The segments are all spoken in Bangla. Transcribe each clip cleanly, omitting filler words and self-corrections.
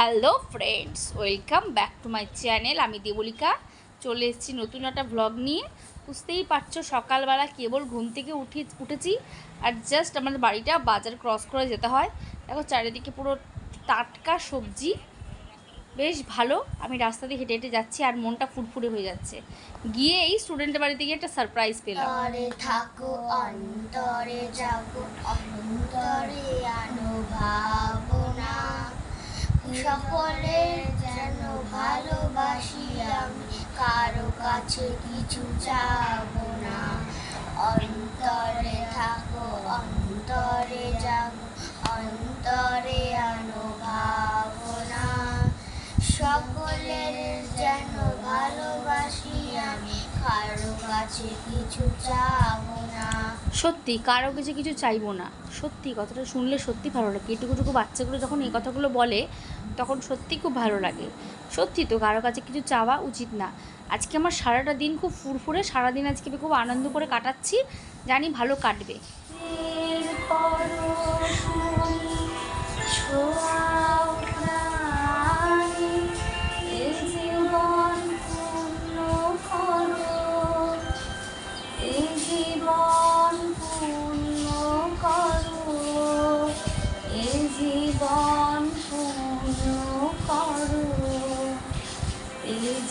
Hello friends, welcome back to my channel. আমি দেবলিকা চলে এসেছি নতুন একটা ভ্লগ নিয়ে। বুঝতেই পারছো, সকালবেলা কেবল ঘুম থেকে উঠেছি আর জাস্ট আমাদের বাড়িটা বাজার ক্রস করে যেতে হয়। দেখো চারিদিকে পুরো টাটকা সবজি, বেশ ভালো। আমি রাস্তা দিয়ে হেঁটে হেঁটে যাচ্ছি আর মনটা ফুরফুরে হয়ে যাচ্ছে। গিয়ে এই স্টুডেন্টের বাড়িতে গিয়ে একটা সারপ্রাইজ পেলাম। থাকো অন্তরে জাগো অন্তরে আনো ভাবনা, সকলের যেন ভালোবাসি আমি, কারো কাছে কিছু চাবো না। অন্তরে থাকো অন্তরে জাগো অন্তরে আনো ভাবনা, সকলের যেন ভালোবাসি আমি, কারো কাছে কিছু চাবো না। সত্যি কারো কাছে কিছু চাইবো না, সত্যি কথাটা শুনলে সত্যি ভালো লাগে। এটুকুটুকু বাচ্চাগুলো যখন এই কথাগুলো বলে তখন সত্যি খুব ভালো লাগে। সত্যি তো কারো কাছে কিছু চাওয়া উচিত না। আজকে আমার সারাটা দিন খুব ফুরফুরে, সারাদিন আজকে আমি খুব আনন্দ করে কাটাচ্ছি, জানি ভালো কাটবে।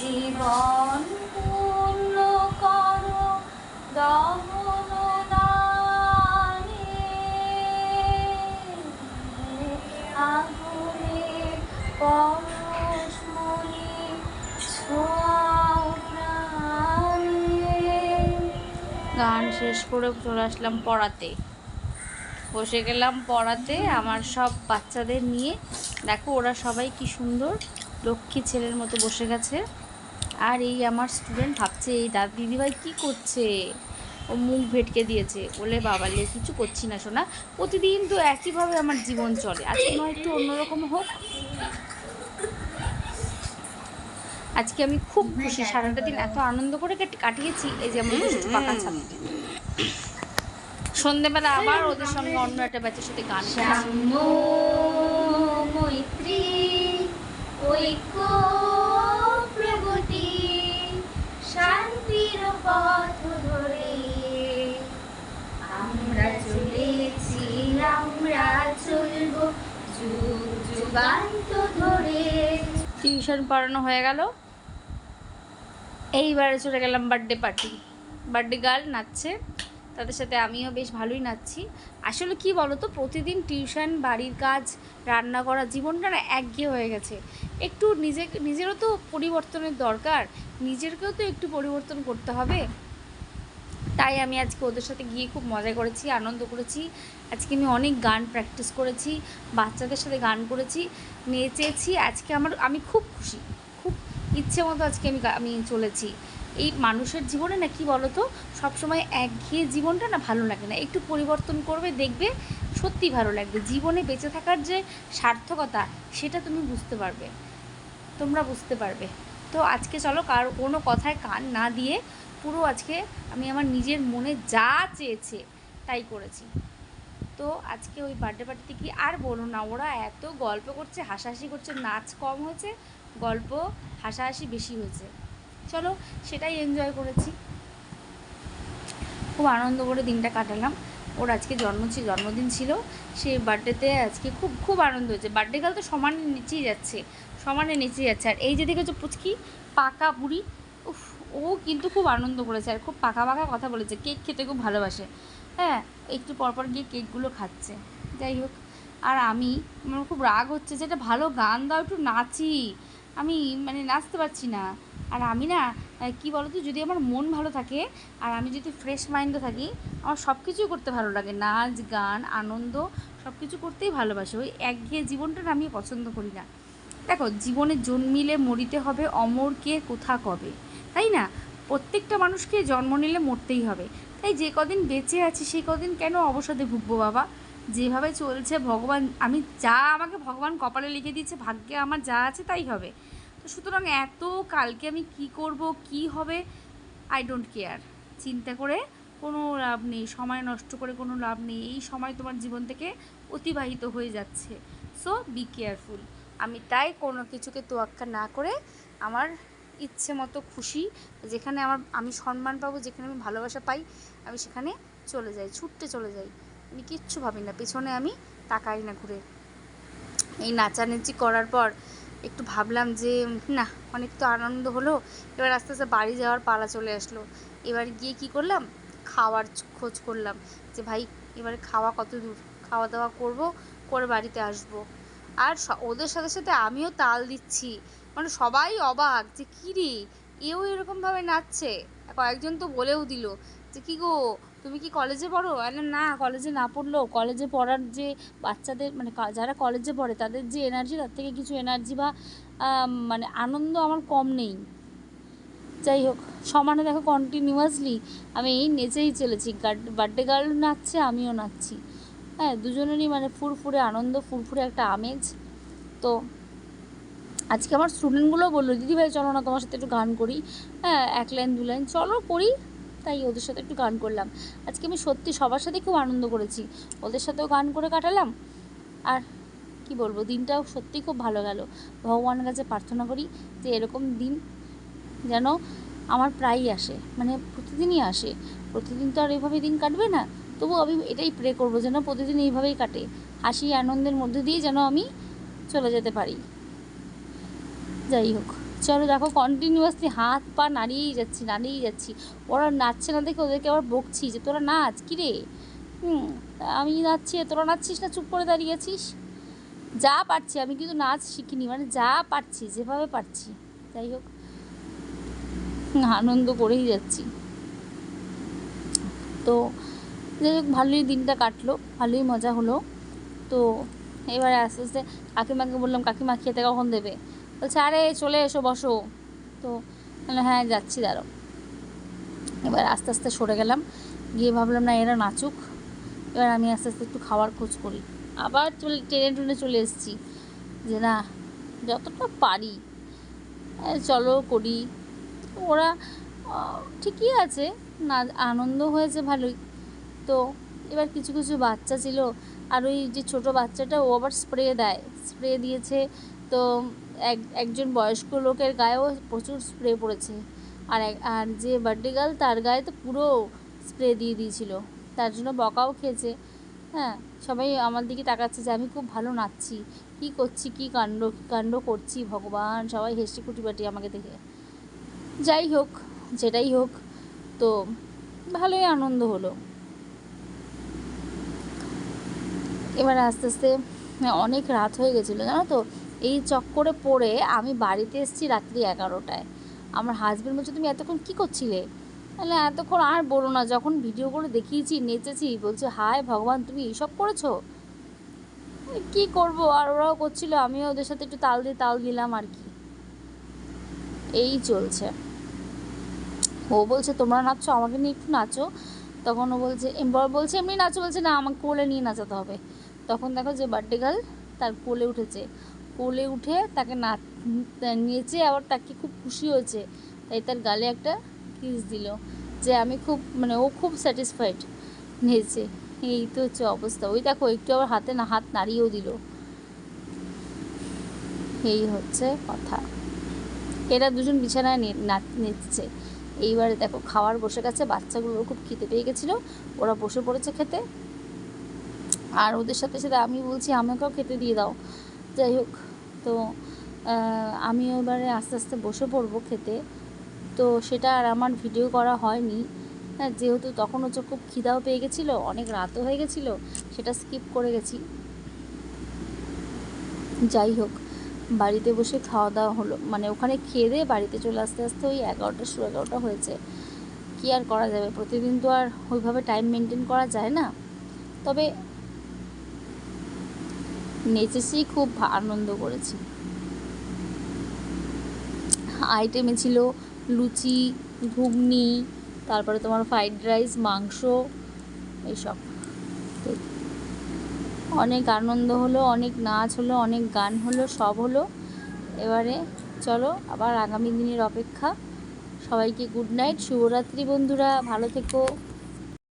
জীবন পূর্ণ করো দহন দানে, আগুনের পরশমণি ছোঁয়াও প্রাণে। গান শেষ করে চলে আসলাম পড়াতে, বসে গেলাম পড়াতে আমার সব বাচ্চাদের নিয়ে। দেখো ওরা সবাই কি সুন্দর লক্ষ্মী ছেলের মতো বসে গেছে। আর এই আমার স্টুডেন্ট ভাবছে এই দিদিভাই কি করছে, ও মুখ ভেটকে দিয়েছে। বলে বাবা লে কিছু করছি না সোনা, প্রতিদিন তো একইভাবে আমার জীবন চলে, আজকে নয় একটু অন্যরকম হোক। আজকে আমি খুব খুশি, সারাটা দিন এত আনন্দ করে কাটিয়েছি। এই যে আমার পাকা ছাত্র, সন্ধেবেলা আবার ওদের সঙ্গে অন্য একটা ব্যাচের সাথে গান মৈত্রী ঐক্য প্রগতি শান্তির পথ ধরে আমরা চলেছি, আমরা চলবো যুগ যুগান্ত ধরে। টিউশন পড়ানো হয়ে গেল, এইবারে চলে গেলাম বার্থডে পার্টি। বার্থডে গার্ল নাচছে, তাদের সাথে আমিও বেশ ভালোই নাচছি। আসলে কি বলো তো, প্রতিদিন টিউশন, বাড়ির কাজ, রান্না করা, জীবনটা না একঘেয়ে হয়ে গেছে। একটু নিজেরও তো পরিবর্তনের দরকার, নিজেরকেও তো একটু পরিবর্তন করতে হবে। তাই আমি আজকে ওদের সাথে গিয়ে খুব মজা করেছি, আনন্দ করেছি। আজকে আমি অনেক গান প্র্যাকটিস করেছি, বাচ্চাদের সাথে গান করেছি, নেচেছি। আজকে আমি খুব খুশি, খুব ইচ্ছে মতো আজকে আমি চলেছি। এই মানুষের জীবনে না কি বলো তো, সবসময় একঘেয়ে জীবনটা না ভালো লাগে না, একটু পরিবর্তন করবে দেখবে সত্যি ভালো লাগবে। জীবনে বেঁচে থাকার যে সার্থকতা সেটা তুমি বুঝতে পারবে, তোমরা বুঝতে পারবে। তো আজকে চলো কোনো কথায় কান না দিয়ে পুরো আজকে আমি আমার নিজের মনে যা চেয়েছে তাই করেছি। তো আজকে ওই বার্থডে পার্টিতে কি আর বলো না, ওরা এত গল্প করছে, হাসাহাসি করছে, নাচ কম হয়েছে, গল্প হাসাহাসি বেশি হয়েছে। চলো সেটাই এনজয় করেছি, খুব আনন্দ করে দিনটা কাটালাম। ওর আজকে জন্মদিন ছিল, সেই বার্থডেতে আজকে খুব খুব আনন্দ হয়েছে। বার্থডে গার্ল তো সমানে নেচেই যাচ্ছে, সমানে নেচে যাচ্ছে। আর এই যে দেখেছো পুচকি পাকা বুড়ি, উফ, ও কিন্তু খুব আনন্দ করেছে আর খুব পাকা পাকা কথা বলেছে। কেক খেতে খুব ভালোবাসে, হ্যাঁ, একটু পরপর গিয়ে কেকগুলো খাচ্ছে। যাই হোক, আর আমার খুব রাগ হচ্ছে যে একটা ভালো গান দাও, একটু নাচি। আমি নাচতে পারছি না। আর আমি না কী বলো তো, যদি আমার মন ভালো থাকে আর আমি যদি ফ্রেশ মাইন্ডে থাকি, আমার সব কিছুই করতে ভালো লাগে, নাচ গান আনন্দ সব কিছু করতেই ভালোবাসি। ওই একঘেয়ে জীবনটা না আমি পছন্দ করি না। দেখো জীবনে জন্মিলে মরিতে হবে, অমর কে কোথা কবে, তাই না? প্রত্যেকটা মানুষকে জন্ম নিলে মরতেই হবে। তাই যে কদিন বেঁচে আছি সেই কদিন কেন অবসাদে ভুগবো বাবা? যেভাবে চলছে ভগবান, আমাকে ভগবান কপালে লিখে দিয়েছে, ভাগ্যে আমার যা আছে তাই হবে। তো সুতরাং কালকে আমি কি করব, কি হবে, আই ডোন্ট কেয়ার। চিন্তা করে কোনো লাভ নেই, সময় নষ্ট করে কোনো লাভ নেই। এই সময় তোমার জীবন থেকে অতিবাহিত হয়ে যাচ্ছে। So be careful. আমি তাই কোনো কিছুকে তোয়াক্কা না করে আমার ইচ্ছে মতো খুশি, যেখানে আমি সম্মান পাবো, যেখানে আমি ভালোবাসা পাই, আমি সেখানে চলে যাই, ছুটতে চলে যাই। আমি কিচ্ছু ভাবি না, পেছনে আমি তাকাই না ঘুরে। এই নাচানাচি করার পর একটু ভাবলাম যে না, অনেক তো আনন্দ হলো, এবার আস্তে আস্তে বাড়ি যাওয়ার পালা চলে আসলো। এবার গিয়ে কি করলাম, খাওয়ার খোঁজ করলাম যে ভাই এবারে খাওয়া কত দূর, খাওয়া দাওয়া করব, করে বাড়িতে আসব। আর ওদের সাথে সাথে আমিও তাল দিচ্ছি, মানে সবাই অবাক যে কী রে, এও এরকমভাবে নাচছে। কয়েকজন তো বলেও দিল যে কী গো, তুমি কি কলেজে পড়ো? না, কলেজে না পড়লেও কলেজে পড়ার যে বাচ্চাদের, মানে যারা কলেজে পড়ে তাদের যে এনার্জি, তার থেকে কিছু এনার্জি বা মানে আনন্দ আমার কম নেই। যাই হোক, সমানে দেখো কন্টিনিউয়াসলি আমি নেচেই চলেছি। বার্থডে গার্ল নাচছে, আমিও নাচছি। হ্যাঁ, দুজনেরই মানে ফুরফুরে আনন্দ, ফুরফুরে একটা আমেজ। তো আজকে আমার স্টুডেন্টগুলো বললো, দিদিভাই চলো না তোমার সাথে একটু গান করি। হ্যাঁ, 1 লাইন 2 লাইন চলো করি। তাই ওদের সাথে একটু গান করলাম। আজকে আমি সত্যি সবার সাথে খুব আনন্দ করেছি, ওদের সাথেও গান করে কাটালাম। আর কি বলবো, দিনটাও সত্যিই খুব ভালো গেল। ভগবানের কাছে প্রার্থনা করি যে এরকম দিন যেন আমার প্রায়ই আসে, মানে প্রতিদিনই আসে। প্রতিদিন তো আর এইভাবে দিন কাটবে না, তবু আমি এটাই প্রে করবো যেন প্রতিদিন এইভাবেই কাটে, হাসি আনন্দের মধ্যে দিয়ে যেন আমি চলে যেতে পারি। যাই হোক, চলো দেখো কন্টিনিউয়াসলি হাত পা নাড়িয়েই যাচ্ছি। ওরা নাচছে না দেখে ওদেরকে আবার বকছি যে তোরা নাচ, কী রে, আমি নাচছি তোরা নাচছিস না, চুপ করে দাঁড়িয়েছিস। যা পারছি, আমি কিন্তু নাচ শিখিনি, মানে যা পারছি যেভাবে পারছি। যাই হোক, আনন্দ করেই যাচ্ছি। তো যাই হোক, ভালোই দিনটা কাটলো, ভালোই মজা হলো। তো এবারে আস্তে আস্তে কাকিমাকে বললাম, কাকিমা খেতে কখন দেবে? বলছে আরে চলে এসো, বসো। তো হ্যাঁ যাচ্ছি, দাঁড়াও। এবার আস্তে আস্তে সরে গেলাম, গিয়ে ভাবলাম না এরা নাচুক, এবার আমি আস্তে আস্তে একটু খাওয়ার খোঁজ করি। আবার টেনে চলে এসেছি যে না, যতটা পারি চলো করি। ওরা ঠিকই আছে, না আনন্দ হয়েছে ভালোই। তো এবার কিছু কিছু বাচ্চা ছিল, আর ওই যে ছোটো বাচ্চাটা ও আবার স্প্রে দিয়েছে। তো একজন বয়স্ক লোকের গায়েও প্রচুর স্প্রে পড়েছে, আর যে বার্থডে গার্ল তার গায়ে তো পুরো স্প্রে দিয়ে দিয়েছিল, তার জন্য বকাও খেয়েছে। হ্যাঁ, সবাই আমার দিকে তাকাচ্ছে যে আমি খুব ভালো নাচছি, কী করছি, কী কাণ্ড করছি, ভগবান, সবাই হেসে কুটিপাটি আমাকে দেখে। যাই হোক, যেটাই হোক, তো ভালোই আনন্দ হলো। এবার আস্তে আস্তে অনেক রাত হয়ে গেছিলো জানো তো, এই চক্করে পড়ে আমি বাড়িতে এসেছি রাত্রি 11টায়। আমার হাজব্যান্ড বলছে তুমি এতক্ষণ কী করছিলে? তাহলে এতক্ষণ আর বলো না, যখন ভিডিও করে দেখিয়েছি নেচেছি, বলছে হায় ভগবান তুমি এইসব করেছো। কি করব, আর ওরাও করছিল, আমিও ওদের সাথে একটু তাল দিলাম আর কি, এই চলছে। ও বলছে তোমরা নাচছো, আমাকে নিয়ে একটু নাচো। তখন ও বলছে এমনি নাচো, বলছে না আমাকে কোলে নিয়ে নাচাতে হবে। তখন দেখো যে বার্থডে গার্ল তার কোলে উঠেছে, কোলে উঠে তাকে নেচে আবার তাকে খুব খুশি হয়েছে, তাই তার গালে একটা কিস দিল, যে আমি খুব, মানে ও খুব স্যাটিসফাইড নেচে। এই তো হচ্ছে অবস্থা। ওই দেখো একটু আবার হাত নাড়িয়েও দিল। এই হচ্ছে কথা। এরা দুজন বিছানায় নেচছে। এইবারে দেখো খাওয়ার বসে গেছে, বাচ্চাগুলোর খুব খিদে পেয়ে গেছিলো, ওরা বসে পড়েছে খেতে। আর ওদের সাথে সাথে আমি বলছি আমাকেও খেতে দিয়ে দাও। যাই হোক, তো আমিও এবারে আস্তে আস্তে বসে পড়বো খেতে। তো সেটা আর আমার ভিডিও করা হয়নি, হ্যাঁ, যেহেতু তখন হচ্ছে খুব খিদাও পেয়ে গেছিলো, অনেক রাতও হয়ে গেছিলো, সেটা স্কিপ করে গেছি। যাই হোক, বাড়িতে বসে খাওয়া দাওয়া হলো, মানে ওখানে খেয়ে দিয়ে বাড়িতে চলে আসতে আসতে ওই 11টা হয়েছে। কী আর করা যাবে, প্রতিদিন তো আর ওইভাবে টাইম মেনটেন করা যায় না। তবে নেচেছি, খুব আনন্দ করেছি। আইটেমে ছিল লুচি, ঘুগনি, তারপরে তোমার ফ্রাইড রাইস, মাংস, এইসব। তো অনেক আনন্দ হলো, অনেক নাচ হলো, অনেক গান হলো, সব হলো। এবারে চলো আবার আগামী দিনের অপেক্ষা। সবাইকে গুড নাইট, শুভরাত্রি বন্ধুরা, ভালো থেকো।